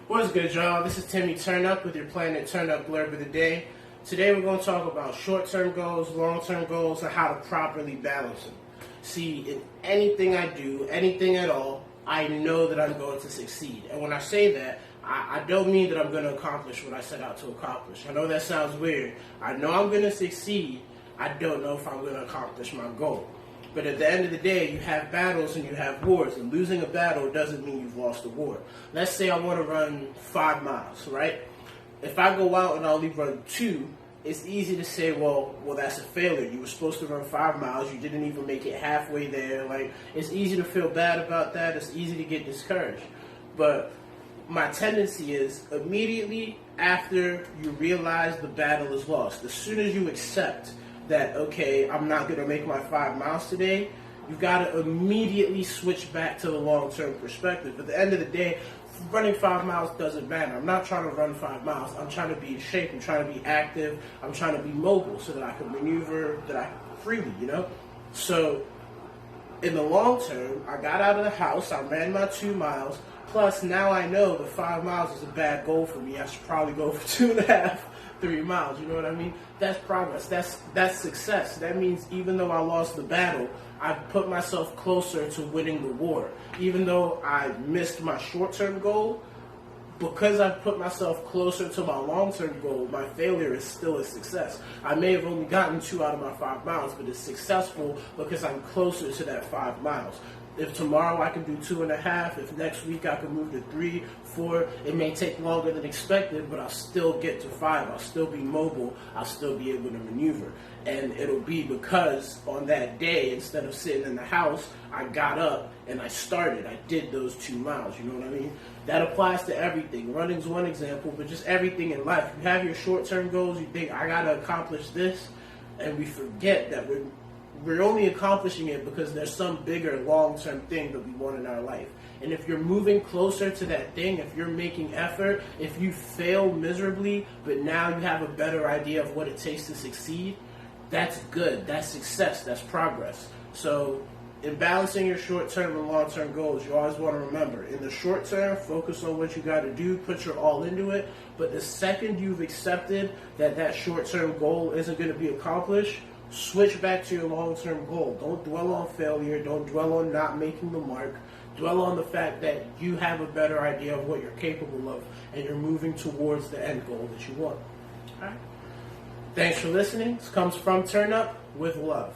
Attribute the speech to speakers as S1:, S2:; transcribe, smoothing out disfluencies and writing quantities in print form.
S1: What's good, y'all? This is Timmy Turnup with your Planet Turnup Blurb of the Day. Today we're going to talk about short-term goals, long-term goals, and how to properly balance them. See, in anything I do, anything at all, I know that I'm going to succeed. And when I say that, I don't mean that I'm going to accomplish what I set out to accomplish. I know that sounds weird. I know I'm going to succeed. I don't know if I'm going to accomplish my goal. But at the end of the day, you have battles and you have wars. And losing a battle doesn't mean you've lost a war. Let's say I want to run 5 miles, right? If I go out and I only run 2, it's easy to say, well, that's a failure. You were supposed to run 5 miles. You didn't even make it halfway there. Like, it's easy to feel bad about that. It's easy to get discouraged. But my tendency is immediately after you realize the battle is lost, as soon as you accept that, okay, I'm not going to make my 5 miles today, you've got to immediately switch back to the long-term perspective. At the end of the day, running 5 miles doesn't matter. I'm not trying to run 5 miles. I'm trying to be in shape. I'm trying to be active. I'm trying to be mobile so that I can maneuver freely, you know? So in the long term, I got out of the house. I ran my 2 miles. Plus, now I know the 5 miles is a bad goal for me. I should probably go for 2.5, 3 miles. You know what I mean? That's progress. That's success. That means even though I lost the battle, I put myself closer to winning the war. Even though I missed my short-term goal, because I've put myself closer to my long-term goal, my failure is still a success. I may have only gotten 2 out of my 5 miles, but it's successful because I'm closer to that 5 miles. If tomorrow I can do 2.5, if next week I can move to 3, 4, it may take longer than expected, but I'll still get to 5. I'll still be mobile. I'll still be able to maneuver. And it'll be because on that day, instead of sitting in the house, I got up and I started. I did those 2 miles. You know what I mean? That applies to everything. Running's one example, but just everything in life. You have your short-term goals. You think, I got to accomplish this, and we forget that we're only accomplishing it because there's some bigger long-term thing that we want in our life. And if you're moving closer to that thing, if you're making effort, if you fail miserably, but now you have a better idea of what it takes to succeed, that's good. That's success. That's progress. So in balancing your short-term and long-term goals, you always want to remember, in the short term, focus on what you got to do, put your all into it. But the second you've accepted that short-term goal isn't going to be accomplished, switch back to your long-term goal. Don't dwell on failure. Don't dwell on not making the mark. Dwell on the fact that you have a better idea of what you're capable of and you're moving towards the end goal that you want. All right. Thanks for listening. This comes from Turnup with love.